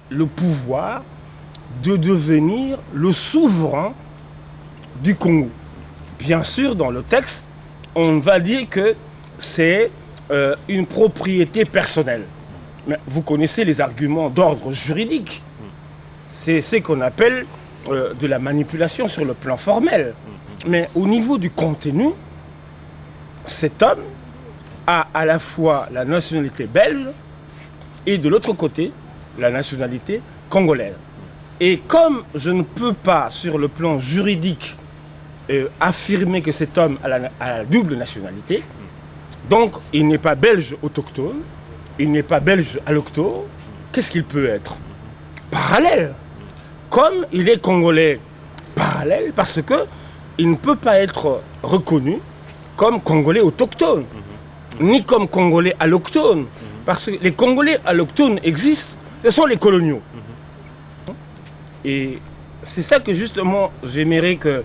Le pouvoir de devenir le souverain du Congo. Bien sûr, dans le texte, on va dire que c'est une propriété personnelle. Mais vous connaissez les arguments d'ordre juridique. C'est ce qu'on appelle de la manipulation sur le plan formel. Mais au niveau du contenu, cet homme a à la fois la nationalité belge et de l'autre côté, la nationalité congolaise. Et comme je ne peux pas, sur le plan juridique, affirmer que cet homme a la double nationalité, donc il n'est pas belge autochtone, il n'est pas belge allochtone, qu'est-ce qu'il peut être? Parallèle. Comme il est congolais parallèle, parce qu'il ne peut pas être reconnu comme congolais autochtone, ni comme congolais allochtone, parce que les congolais allochtones existent, ce sont les coloniaux. Et c'est ça que justement j'aimerais que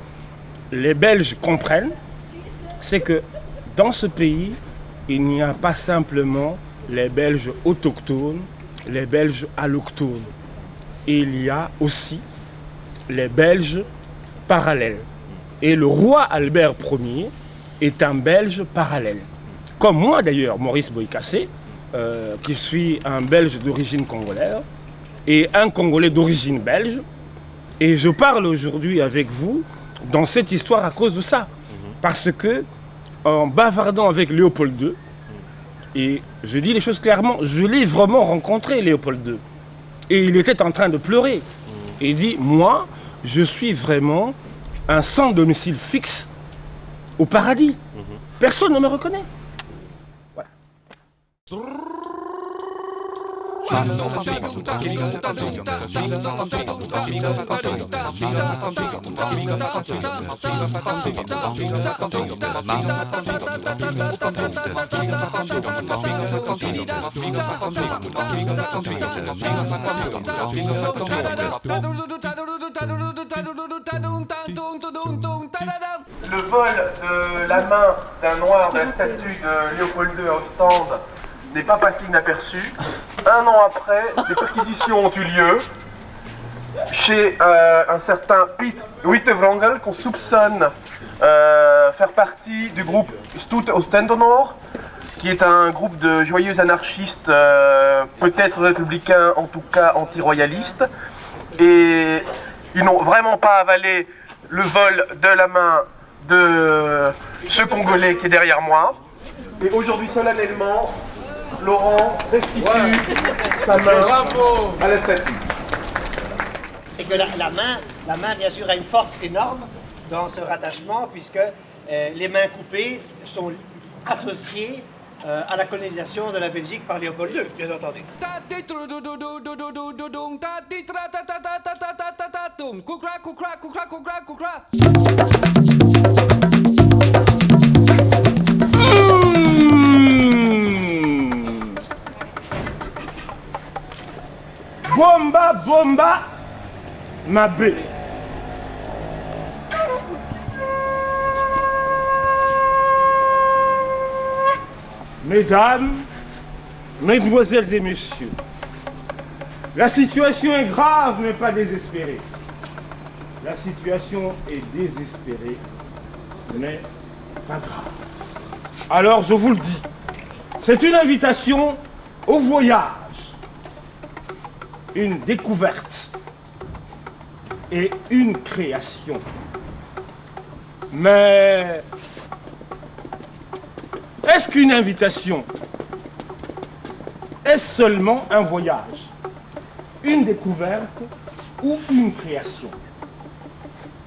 les Belges comprennent, c'est que dans ce pays, il n'y a pas simplement les Belges autochtones, les Belges allochtones. Il y a aussi les Belges parallèles. Et le roi Albert Ier est un Belge parallèle. Comme moi d'ailleurs, Maurice Boykassé, qui suis un Belge d'origine congolaise et un Congolais d'origine belge. Et je parle aujourd'hui avec vous dans cette histoire à cause de ça. Parce que, en bavardant avec Léopold II, et je dis les choses clairement, je l'ai vraiment rencontré, Léopold II. Et il était en train de pleurer. Et il dit, moi, je suis vraiment un sans domicile fixe au paradis. Personne ne me reconnaît. Voilà. Le vol de la main d'un noir de la statue de Léopold II à Ostende n'est pas passé inaperçu. Un an après, des perquisitions ont eu lieu chez un certain Piet Wittevangel qu'on soupçonne faire partie du groupe Stoet Oostendoor, qui est un groupe de joyeux anarchistes, peut-être républicains, en tout cas anti-royalistes. Et ils n'ont vraiment pas avalé le vol de la main de ce Congolais qui est derrière moi. Et aujourd'hui, solennellement, Laurent restitue sa main à la statue. Et que la main, bien sûr, a une force énorme dans ce rattachement, puisque les mains coupées sont associées à la colonisation de la Belgique par Léopold II, bien entendu. Bomba, bomba, ma belle. Mesdames, mesdemoiselles et messieurs, la situation est grave mais pas désespérée. La situation est désespérée mais pas grave. Alors je vous le dis, c'est une invitation au voyage, une découverte et une création. Mais est-ce qu'une invitation est seulement un voyage, une découverte ou une création?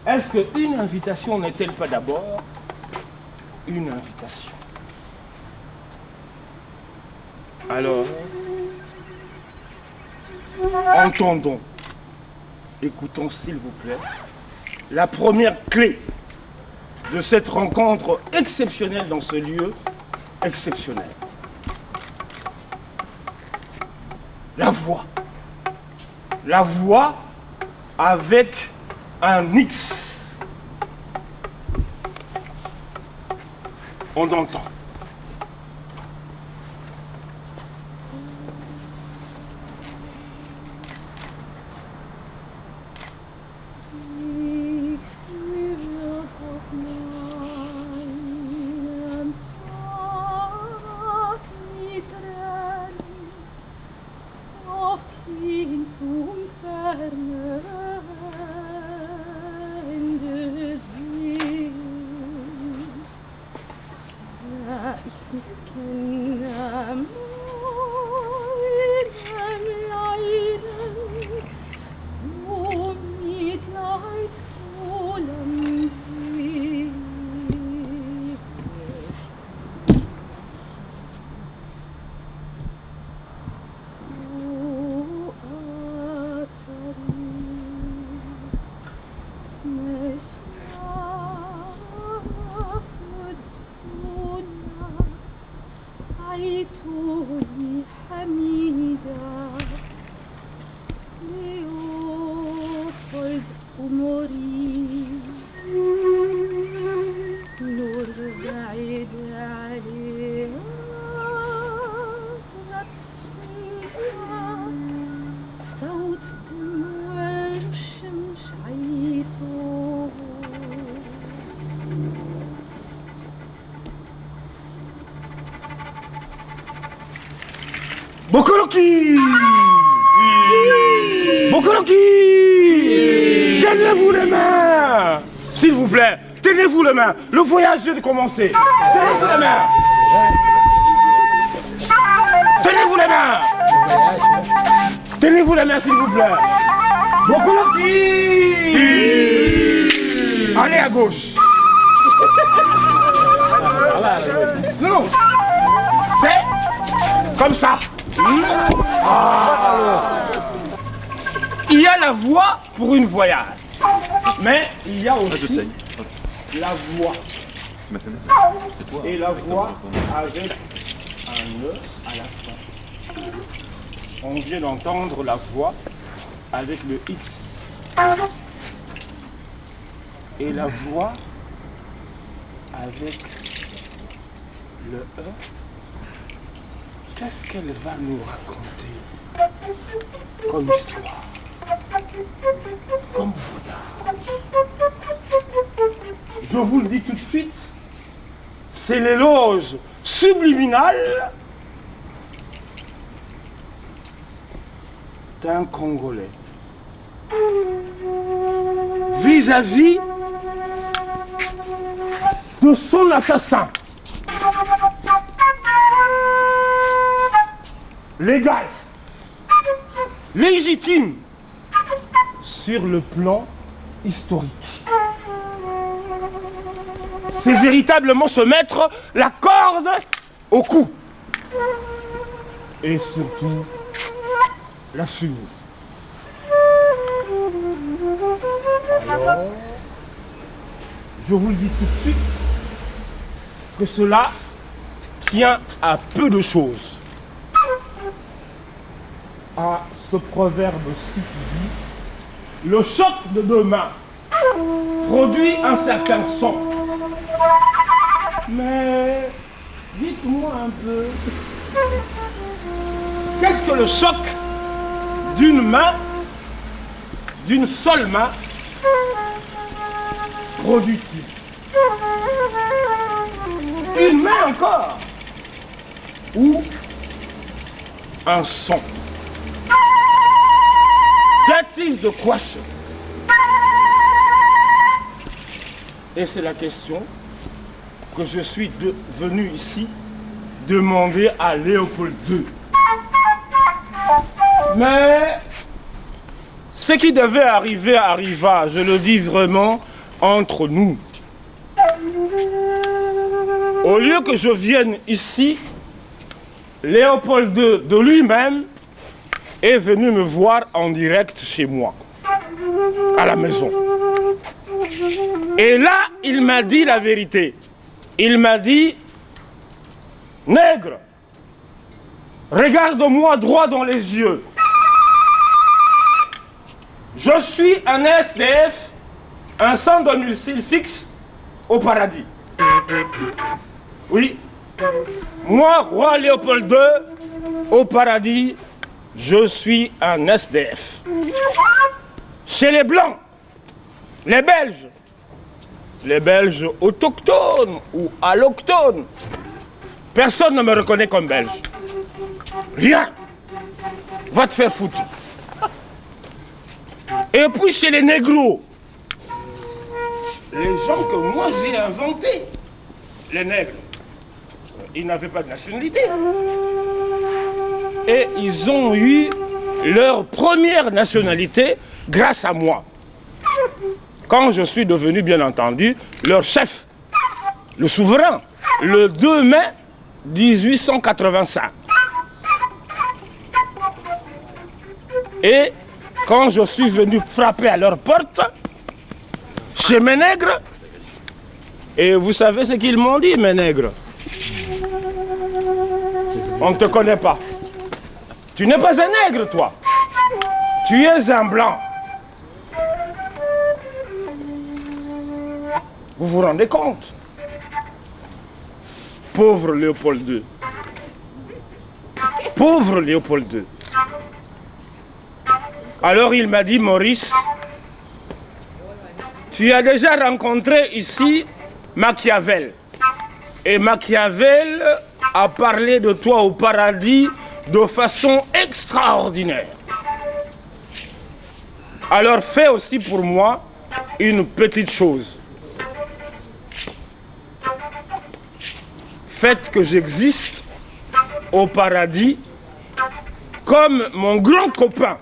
Est-ce qu'une invitation n'est-elle pas d'abord une invitation? Alors, entendons, écoutons s'il vous plaît, la première clé de cette rencontre exceptionnelle dans ce lieu exceptionnel. La voix. La voix avec un X. On entend. Bokoloki! Bokoloki! Tenez-vous les mains! S'il vous plaît, tenez-vous les mains! Le voyage vient de commencer! Tenez-vous les mains! Tenez-vous les mains! Tenez-vous les mains, s'il vous plaît! Bokoloki! Allez à gauche! Non! C'est comme ça! Il y a la voie pour une voyage, mais il y a aussi la voie. Et la voie avec un E à la fin. On vient d'entendre la voix avec le X. Et la voix avec le E. Qu'est-ce qu'elle va nous raconter comme histoire, comme voyage? Je vous le dis tout de suite, c'est l'éloge subliminal d'un Congolais vis-à-vis de son assassin. Légal, légitime, sur le plan historique. C'est véritablement se mettre la corde au cou. Et surtout, l'assumer. Alors, je vous le dis tout de suite, que cela tient à peu de choses. À ce proverbe-ci qui dit « Le choc de deux mains produit un certain son. » Mais dites-moi un peu, qu'est-ce que le choc d'une main, d'une seule main, produit-il? Une main encore? Ou un son? That is the question. Et c'est la question que je suis venu ici demander à Léopold II. Mais ce qui devait arriver arriva, je le dis vraiment, entre nous. Au lieu que je vienne ici, Léopold II de lui-même est venu me voir en direct chez moi, à la maison. Et là, il m'a dit la vérité. Il m'a dit, nègre, regarde-moi droit dans les yeux. Je suis un SDF, un sans domicile fixe au paradis. Oui, moi, roi Léopold II, au paradis, je suis un SDF. Chez les Blancs, les Belges autochtones ou allochtones, personne ne me reconnaît comme Belge. Rien. Va te faire foutre. Et puis chez les négros, les gens que moi j'ai inventés, les nègres, ils n'avaient pas de nationalité. Et ils ont eu leur première nationalité grâce à moi. Quand je suis devenu, bien entendu, leur chef, le souverain, le 2 mai 1885. Et quand je suis venu frapper à leur porte, chez mes nègres, et vous savez ce qu'ils m'ont dit, mes nègres? On ne te connaît pas. Tu n'es pas un nègre, toi. Tu es un blanc. Vous vous rendez compte? Pauvre Léopold II. Pauvre Léopold II. Alors il m'a dit, Maurice, tu as déjà rencontré ici Machiavel. Et Machiavel a parlé de toi au paradis de façon extraordinaire. Alors fais aussi pour moi une petite chose. Faites que j'existe au paradis comme mon grand copain.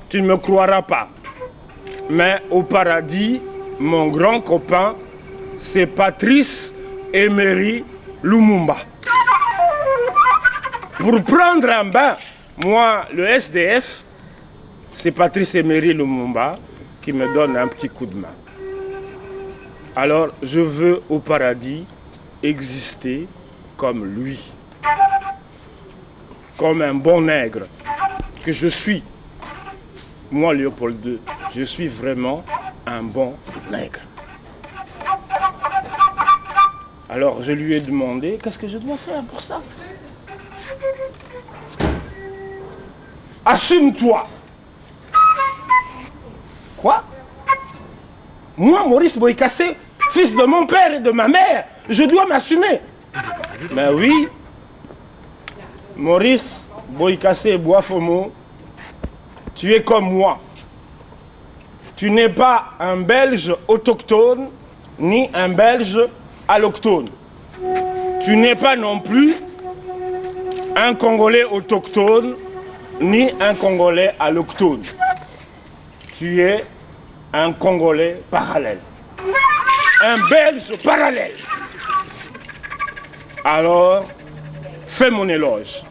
Tu ne me croiras pas. Mais au paradis, mon grand copain, c'est Patrice Emery Lumumba. Pour prendre un bain, moi, le SDF, c'est Patrice Emery Lumumba qui me donne un petit coup de main. Alors, je veux au paradis exister comme lui. Comme un bon nègre que je suis. Moi, Léopold II, je suis vraiment un bon nègre. Alors, je lui ai demandé, qu'est-ce que je dois faire pour ça? Assume-toi. Quoi? Moi, Maurice Boykassé, fils de mon père et de ma mère, je dois m'assumer. Mais oui, Maurice Boykassé Boafomo, tu es comme moi. Tu n'es pas un Belge autochtone, ni un Belge allochtone. Tu n'es pas non plus un Congolais autochtone, ni un Congolais allochtone. Tu es un Congolais parallèle. Un Belge parallèle. Alors, fais mon éloge.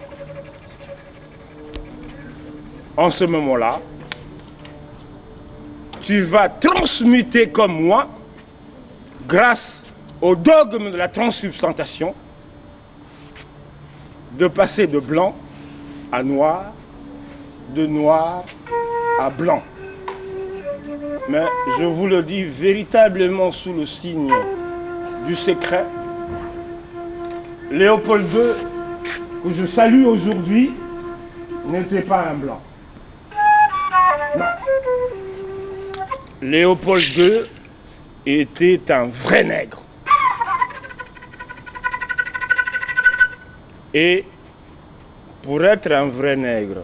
En ce moment-là, tu vas transmuter comme moi, grâce au dogme de la transsubstantation, de passer de blanc à noir, de noir à blanc. Mais je vous le dis véritablement sous le signe du secret, Léopold II, que je salue aujourd'hui, n'était pas un blanc. Non. Léopold II était un vrai nègre. Et pour être un vrai nègre,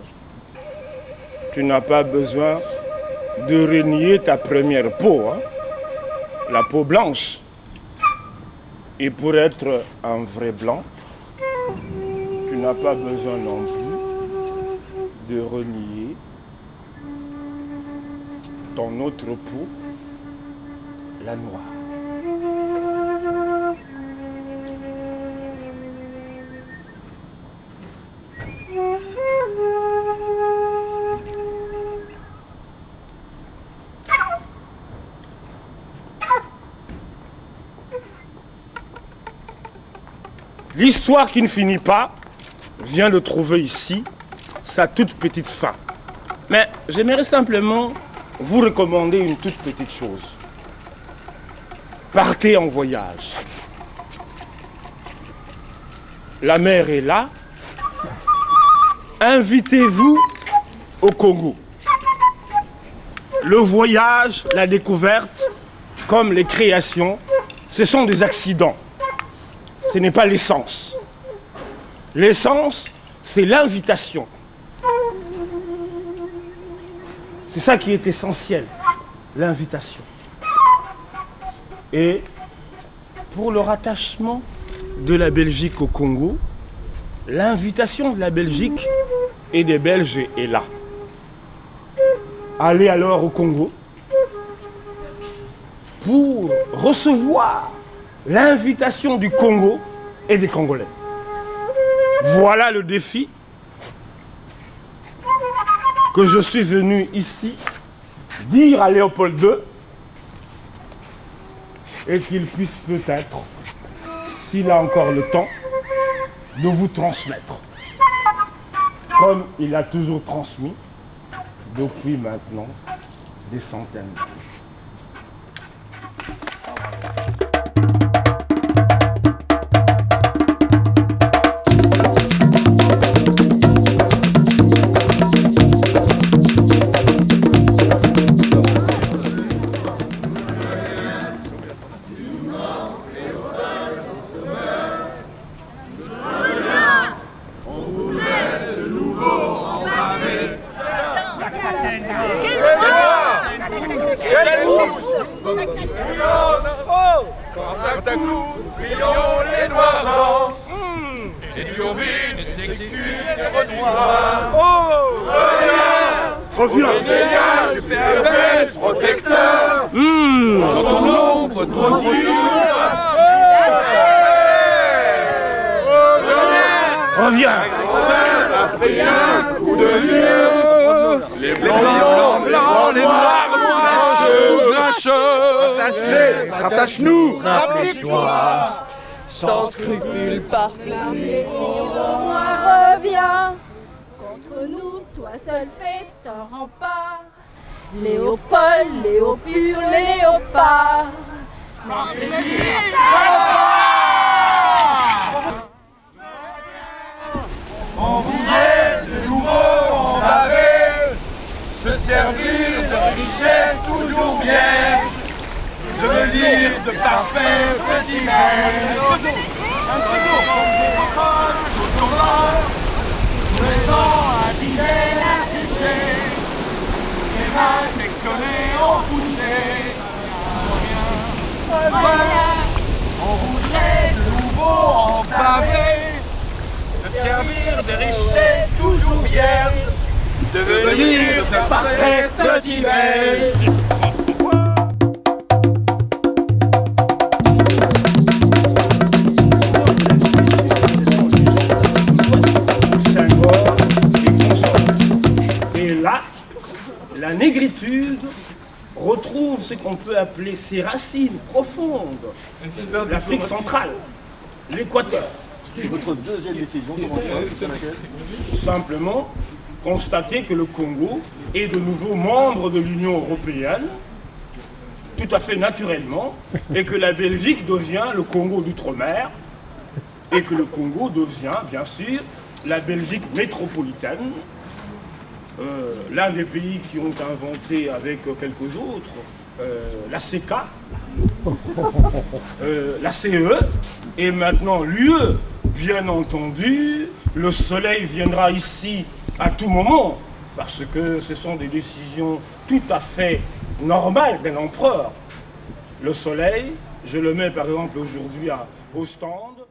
tu n'as pas besoin de renier ta première peau, hein, la peau blanche. Et pour être un vrai blanc, tu n'as pas besoin non plus de renier ton autre peau, la noire. L'histoire qui ne finit pas vient de trouver ici sa toute petite fin. Mais j'aimerais simplement vous recommander une toute petite chose. Partez en voyage. La mer est là. Invitez-vous au Congo. Le voyage, la découverte, comme les créations, ce sont des accidents. Ce n'est pas l'essence. L'essence, c'est l'invitation. C'est ça qui est essentiel, l'invitation. Et pour le rattachement de la Belgique au Congo, l'invitation de la Belgique et des Belges est là. Allez alors au Congo pour recevoir l'invitation du Congo et des Congolais. Voilà le défi que je suis venu ici dire à Léopold II et qu'il puisse peut-être, s'il a encore le temps, de vous transmettre, comme il a toujours transmis depuis maintenant des centaines d'années. Rattache-nous, rappelle-toi. Sans scrupule par Moi reviens. Contre nous, toi seul fais un rempart. Léopold, Léopur, Léopard. On voudrait de nouveau en baver, se servir de richesses toujours vierges, devenir de parfaits petits maîtres. À dizaines à sécher, les mains sectionnées ont poussé. Voilà, on voudrait de nouveau en pavé, se servir de richesses toujours vierges, devenir de parfaits petits Belges. La négritude retrouve ce qu'on peut appeler ses racines profondes. L'Afrique centrale, l'Équateur. Votre deuxième décision, comment dire, Tout simplement constater que le Congo est de nouveau membre de l'Union européenne, tout à fait naturellement, et que la Belgique devient le Congo d'outre-mer, et que le Congo devient, bien sûr, la Belgique métropolitaine. L'un des pays qui ont inventé avec quelques autres la CECA, la CE et maintenant l'UE. Bien entendu, le soleil viendra ici à tout moment parce que ce sont des décisions tout à fait normales d'un empereur. Le soleil, je le mets par exemple aujourd'hui au stand.